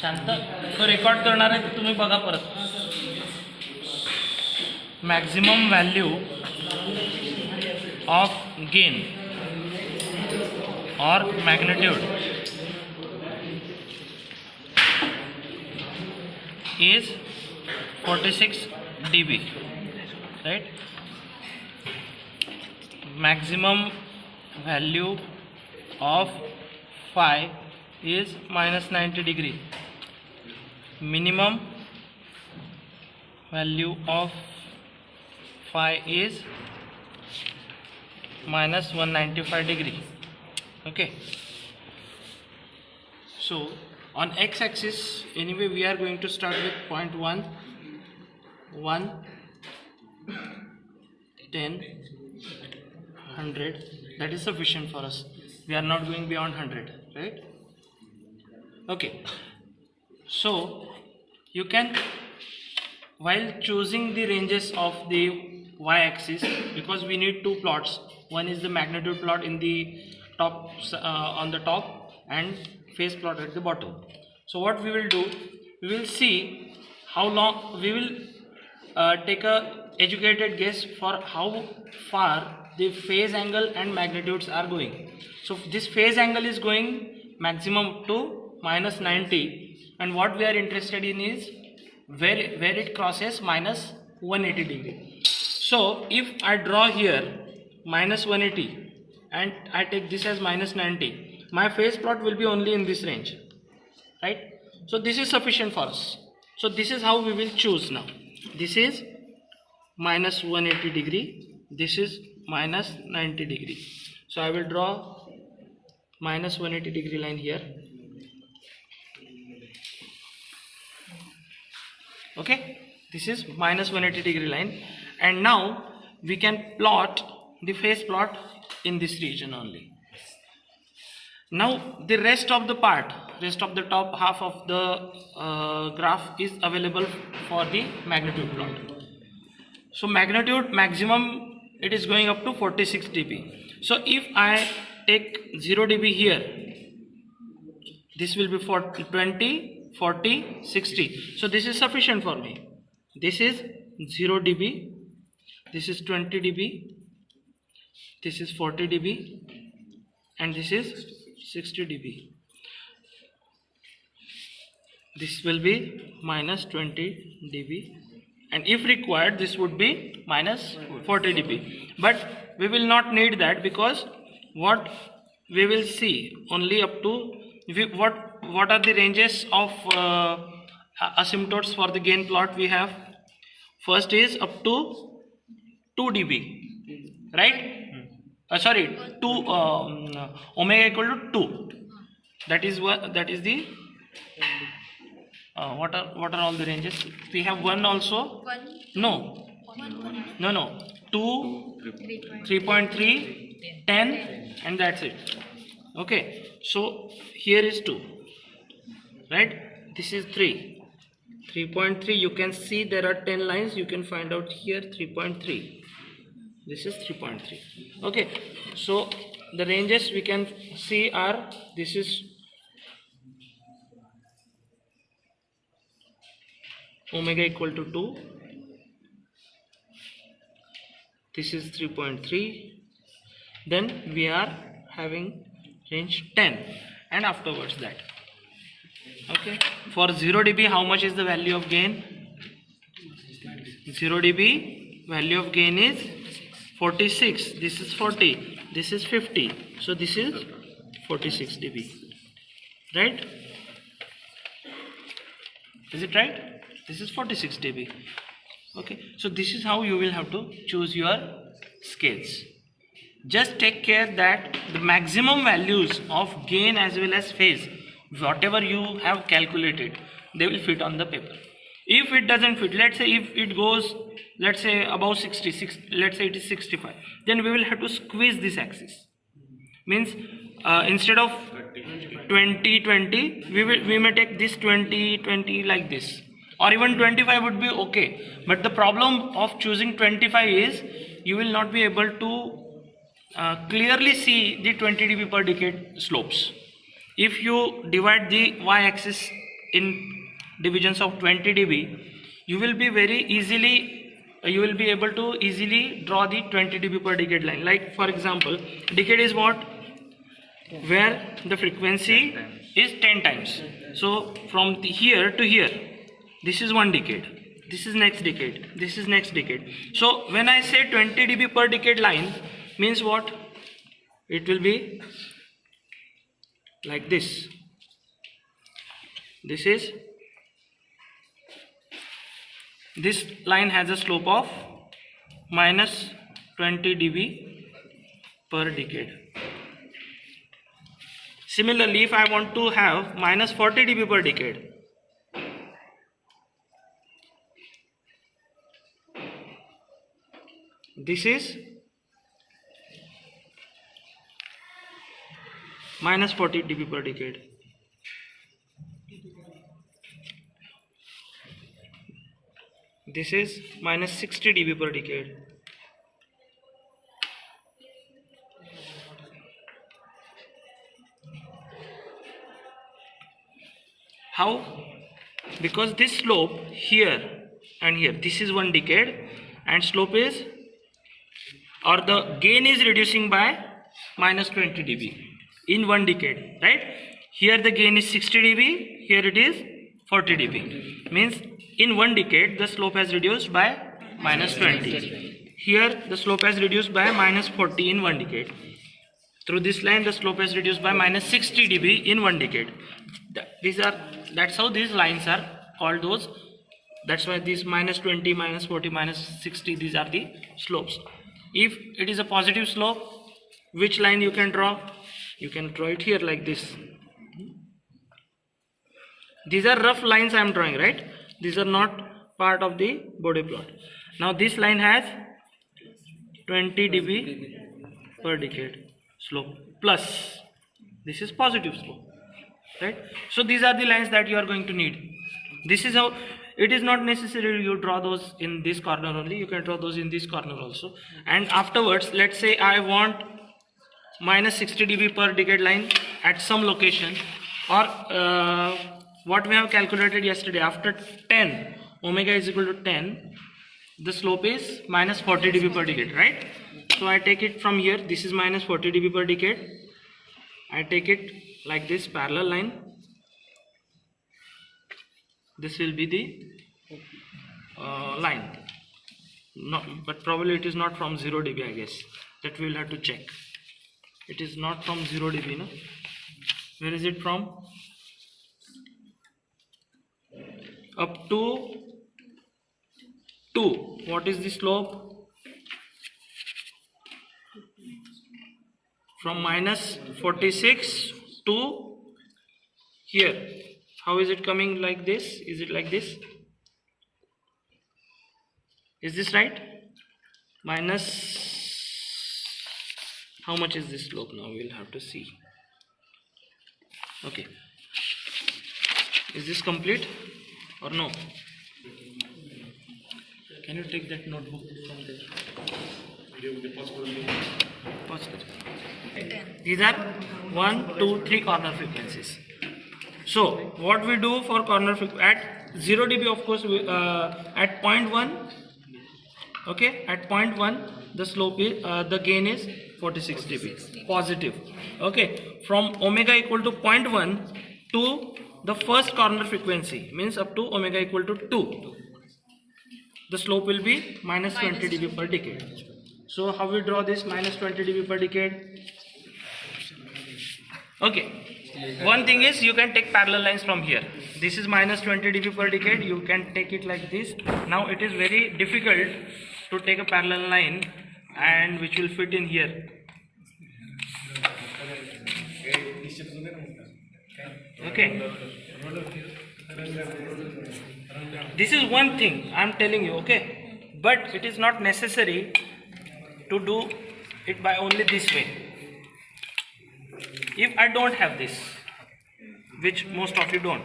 शांत तो रेकॉर्ड करणार आहे, तुम्ही बघा परत. Maximum value of gain or magnitude is 46 dB, right? Maximum value of phi is minus 90 degree. Minimum value of phi is minus 195 degree. Okay, so on x-axis anyway we are going to start with 0.1, 1, 10, 100. That is sufficient for us. We are not going beyond 100, right? Okay, so you can, while choosing the ranges of the y-axis, because we need two plots, one is the magnitude plot in the top on the top and phase plot at the bottom. So what we will do, we will see how long, we will take a educated guess for how far the phase angle and magnitudes are going. So this phase angle is going maximum to minus 90, and what we are interested in is where it crosses minus 180 degree. So if I draw here minus 180 and I take this as minus 90, my phase plot will be only in this range, right? So this is sufficient for us. So this is how we will choose now. This is minus 180 degree, this is minus 90 degree. So I will draw minus 180 degree line here. Okay, this is minus 180 degree line, and now we can plot the phase plot in this region only. Now the rest of the part, rest of the top half of the graph is available for the magnitude plot. So magnitude maximum, it is going up to 46 dB. So if I take 0 dB here, this will be 40, 20, 40, 60. So this is sufficient for me. This is 0 dB, this is 20 dB, this is 40 dB, and this is 60 dB. This will be minus 20 dB, and if required this would be minus 40 dB, but we will not need that, because what we will see only up to what are the ranges of asymptotes for the gain plot we have. First is up to 2 dB, right? Sorry, 2 omega equal to 2. That is what, that is the what are all the ranges? We have 1 also. No, 2, 3.3, 10, and that's it. Okay, so here is 2, right? This is 3, 3.3. You can see there are 10 lines. You can find out here 3.3. This is 3.3. Okay, so the ranges we can see are, this is omega equal to 2, this is 3.3, then we are having range 10, and afterwards that. Okay, for 0 dB how much is the value of gain? 0 dB value of gain is 46, this is 40, this is 50, so this is 46 dB, right? Is it right? This is 46 dB. Okay, so this is how you will have to choose your scales. Just take care that the maximum values of gain as well as phase, whatever you have calculated, they will fit on the paper. If it doesn't fit, let's say if it goes, let's say above 66, let's say it is 65, then we will have to squeeze this axis. Means instead of 20, 20, we may take this 20, 20 like this, or even 25 would be okay. But the problem of choosing 25 is you will not be able to clearly see the 20 dB per decade slopes. If you divide the y-axis in divisions of 20 dB, you will be you will be able to easily draw the 20 dB per decade line. Like for example, decade is what? Where the frequency is 10 times. So from here to here, this is one decade, this is next decade, this is next decade. So when I say 20 dB per decade line, means what? It will be like this. This line has a slope of minus 20 dB per decade. Similarly, if I want to have minus 40 dB per decade, this is minus 40 dB per decade. This is minus 60 dB per decade. How? Because this slope here and here, this is one decade, and slope is, or the gain is reducing by minus 20 dB in one decade, right? Here the gain is 60 dB, here it is 40 dB. Means in one decade the slope has reduced by minus 20. Here the slope has reduced by minus 40 in one decade. Through this line the slope has reduced by minus 60 dB in one decade. That's how these lines are called those. That's why these minus 20, minus 40, minus 60, these are the slopes. If it is a positive slope, which line you can draw? You can draw it here like this. These are rough lines I am drawing, right? These are not part of the Bode plot. Now this line has 20 dB per decade slope plus, this is positive slope, right? So these are the lines that you are going to need. This is how, it is not necessary you draw those in this corner only, you can draw those in this corner also. And afterwards, let's say I want minus 60 dB per decade line at some location, or what we have calculated yesterday, after 10, omega is equal to 10, the slope is minus 40 dB per decade, right? So I take it from here, this is minus 40 dB per decade. I take it like this parallel line. This will be the line. No, but probably it is not from 0 dB, I guess. That we will have to check. It is not from 0 dB, no? Where is it from? Up to 2. What is the slope? From minus 46 to here. How is it coming like this? Is it like this? Is this right? Minus, how much is this slope now? We'll have to see. Okay. Is this complete or no? Can you take that notebook from there? Pause. These are 1, 2, 3 corner frequencies. So what we do for corner at 0 dB, of course, at 0.1, okay, at 0.1 the slope is the gain is 46 dB positive. Okay, from omega equal to 0.1 to the first corner frequency, means up to omega equal to 2, the slope will be minus 20 dB per decade. So how we draw this minus 20 dB per decade? Okay. One thing is, you can take parallel lines from here. This is minus 20 dB per decade. You can take it like this. Now it is very difficult to take a parallel line and which will fit in here. Okay. This is one thing I am telling you, okay. But it is not necessary to do it by only this way. If I don't have this, which most of you don't,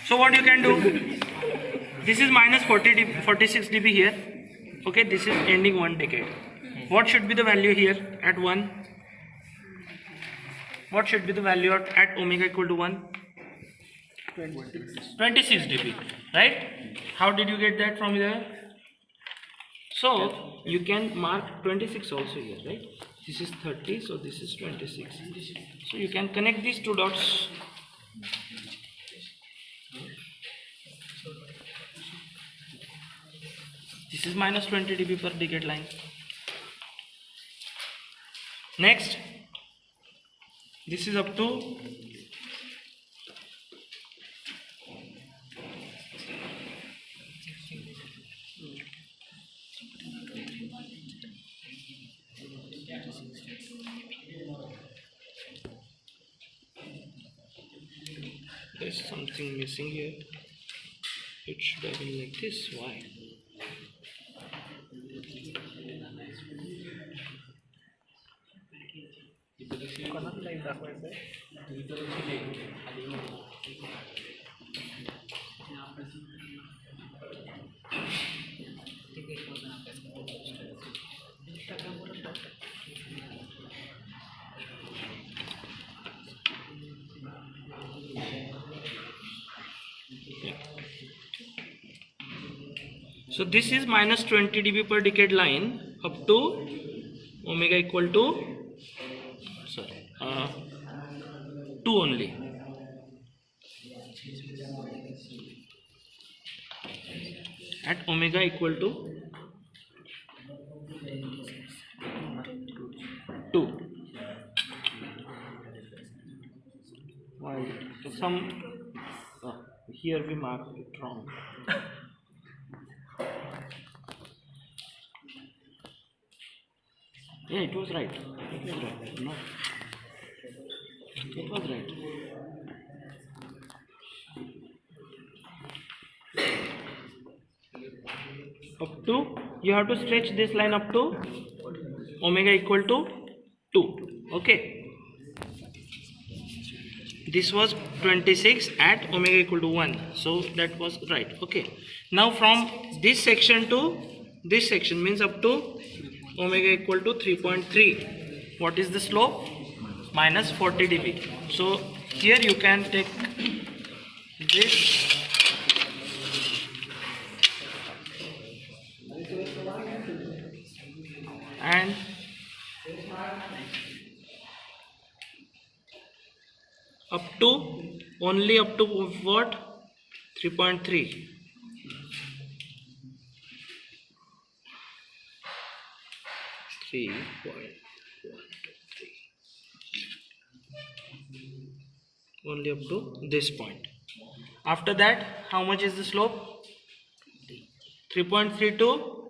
so what you can do, this is minus 40 dB, 46 dB here, okay, this is ending one decade. What should be the value here at 1? What should be the value at omega equal to 1? 26 dB, right? How did you get that from there? So you can mark 26 also here, right? This is 30, so this is 26. So you can connect these two dots. This is minus 20 dB per decade line. Next, this is up to there's something missing here. It should have been like this. Why? So this is minus 20 dB per decade line up to omega equal to 2 only. At omega equal to 2. Why? So here we marked it wrong. Yeah, it was right. It was right. No, it was right. Up to, you have to stretch this line up to omega equal to 2. Okay. This was 26 at omega equal to 1. So that was right. Okay. Now from this section to this section means up to omega equal to 3.3. What is the slope? Minus 40 dB. So here you can take this and up to only up to what? 3.3. Only up to this point. After that, how much is the slope? 3.3 to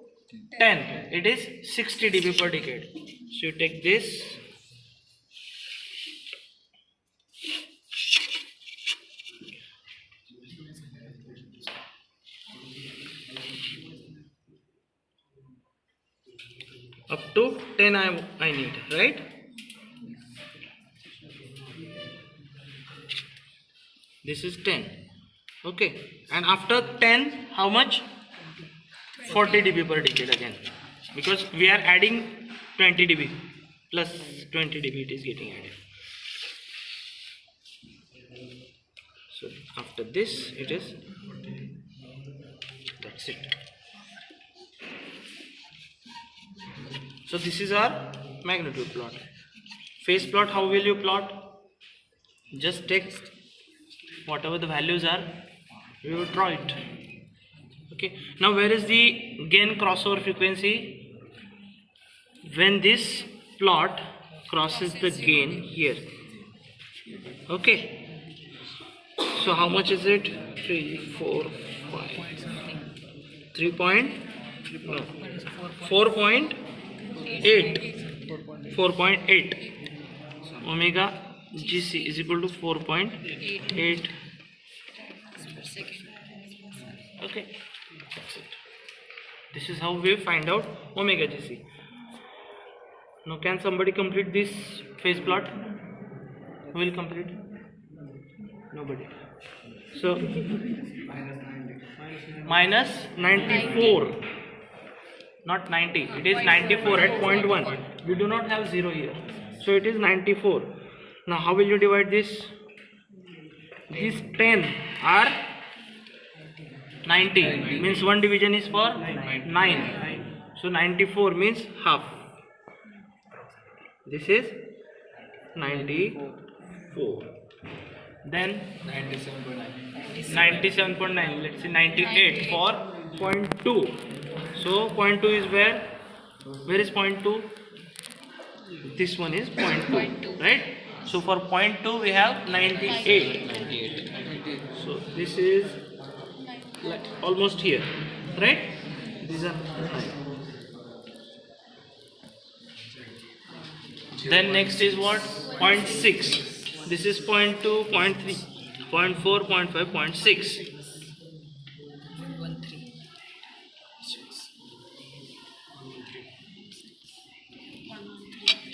10. It is 60 dB per decade. So you take this. Up to 10 I need, right? This is 10. Okay. And after 10, how much? 40 dB per decade again. Because we are adding 20 dB. Plus 20 dB it is getting added. So after this, it is, that's it. So this is our magnitude plot. Phase plot, how will you plot? Just take whatever the values are, we will draw it. Okay. Now where is the gain crossover frequency? When this plot crosses the gain here. Okay. So how much is it? 3, 4, 5. 4.8. 4.8. Omega GC is equal to 4.8. Okay. That's it. This is how we find out omega GC. Now can somebody complete this phase plot? Who will complete? Nobody. So minus 94, not 90. It is 94 at 0.1. We do not have 0 here. So it is 94. Now how will you divide this? these 10 are 90, means one division is for 9. So 94 means half. This is 94. Then 97.9. Let's say 98 for 0.2. So 0.2 is where? Where is 0.2? This one is 0.2, right? So for 0.2 we have 98. So this is like almost here, right? These are 9. Then next is what? 0.6. This is 0.2, 0.3, 0.4, 0.5, 0.6.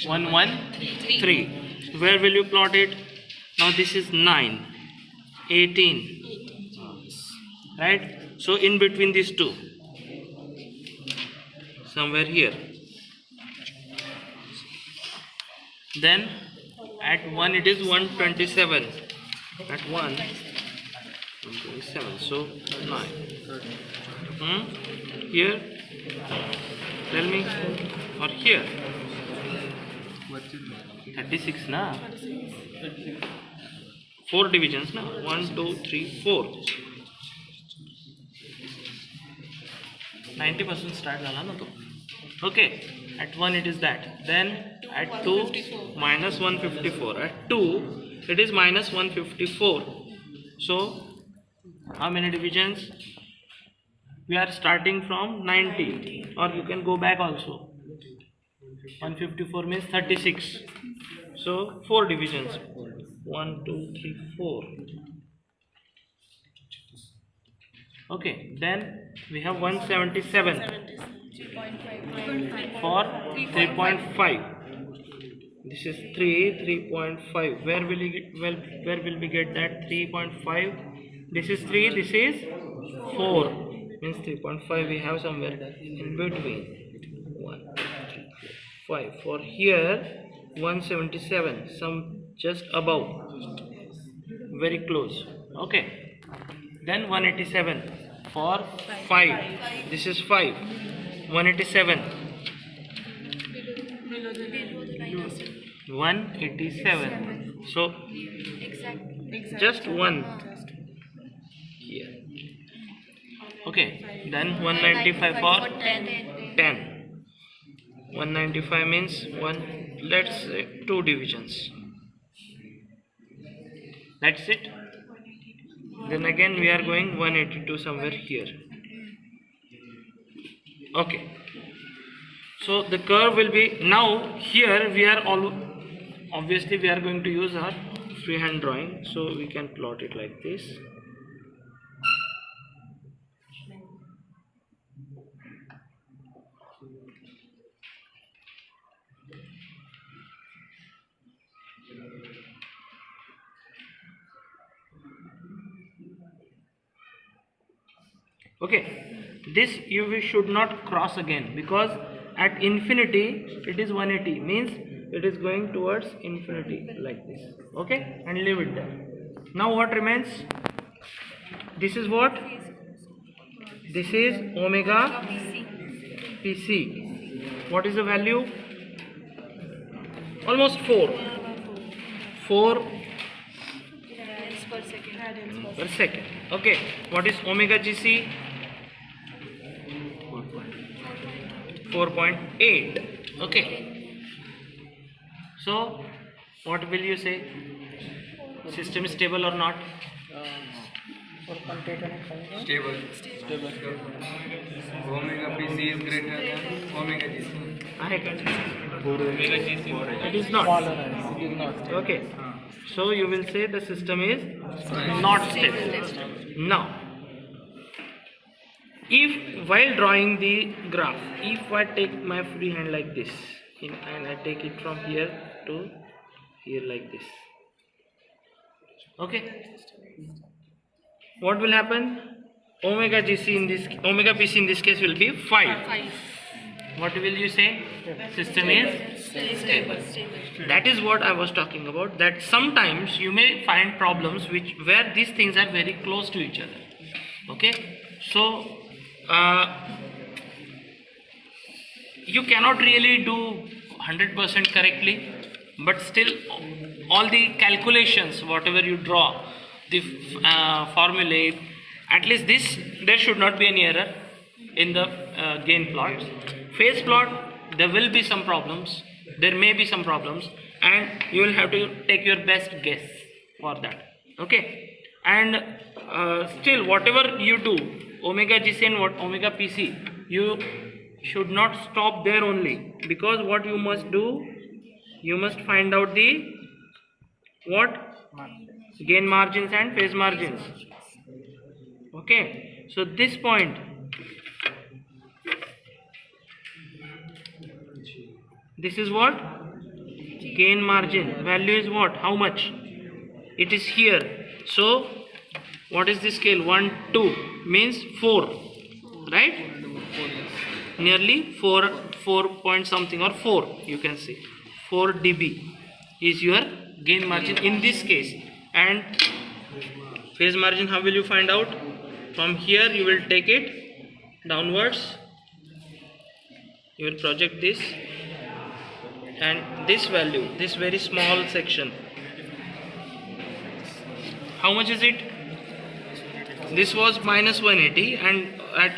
113. Where will you plot it? Now this is 9, 18, right? So in between these two, somewhere here. Then at 1 it is 127. At 1, 127. So 9. Here, tell me, or here. 36 na? 4 divisions na? 1, 2, 3, 4. 90% start झाला ना तो. Okay, at 1 it is that. Then at 2 minus 154. At 2 it is minus 154. So how many divisions? We are starting from 90, or you can go back also. 154 means 36. So 4 divisions. 1, 2, 3, 4. Okay, then we have 177 for 3.5. This is 3.5. Where will we get, where will we get that 3.5? This is 3, this is 4. Means 3.5 we have somewhere in between. 1, 2, 3, 4, 5. For here 177, some just above, very close. Okay. Then 187 for 5. This is 5. 187. 187. So just 1 here. Okay. Then 195 for 10. 195 means 1. Let's say 2 divisions. That's it. Then again we are going 182 somewhere here. Okay. So the curve will be, now here we are all, obviously we are going to use our freehand drawing, so we can plot it like this. Okay, this UV should not cross again, because at infinity it is 180, means it is going towards infinity like this. Okay, and leave it there. Now what remains? This is what? This is omega PC. What is the value? Almost 4 per second. Okay, what is omega GC? 4.8. Okay, so what will you say? System is stable or not? Stable. Omega PC is greater than omega GC. It is not. Okay, so you will say the system is not stable. Now, if while drawing the graph, if I take my free hand like this and I take it from here to here like this, okay, what will happen? Omega GC in this, omega PC in this case will be 5. what will you say? System is stable. That is what I was talking about, that sometimes you may find problems where these things are very close to each other. Okay, so you cannot really do 100% correctly, but still all the calculations, whatever you draw, the formulae, at least this, there should not be any error in the gain plots. Phase plot, there will be some problems, there may be some problems, and you will have to take your best guess for that. Okay, and still whatever you do, omega GC and what omega PC, you should not stop there only, because what you must do, you must find out the what gain margins and phase margins. Okay, so this point, this is what gain margin value is, what, how much it is here. So what is the scale? 1 2 means 4, right? Nearly 4 point something, or 4, you can say 4 dB is your gain margin in this case. And phase margin, how will you find out? From here you will take it downwards, you will project this, and this value, this very small section, how much is it? This was minus 180, and at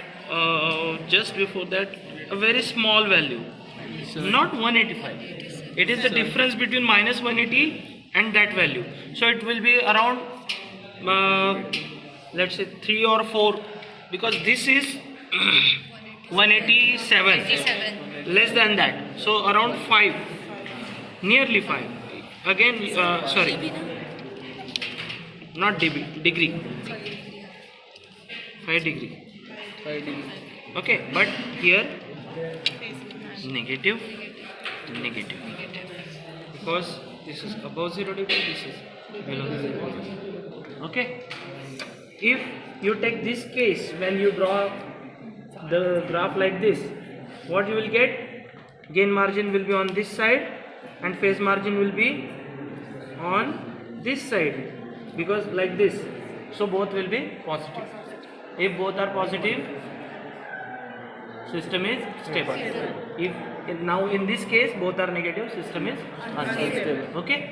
just before that a very small value, not 185. It is the difference between minus 180 and that value. So it will be around let's say 3 or 4, because this is 187, less than that, so around 5, nearly 5 again, sorry, not dB, degree, 5 degree. Okay, but here negative, because this is above 0 degree, this is below 0 degree. Okay, if you take this case, when you draw the graph like this, what you will get? Gain margin will be on this side and phase margin will be on this side, because like this, so both will be positive. If both are positive, system is stable. If now in this case both are negative, system is unstable. Okay.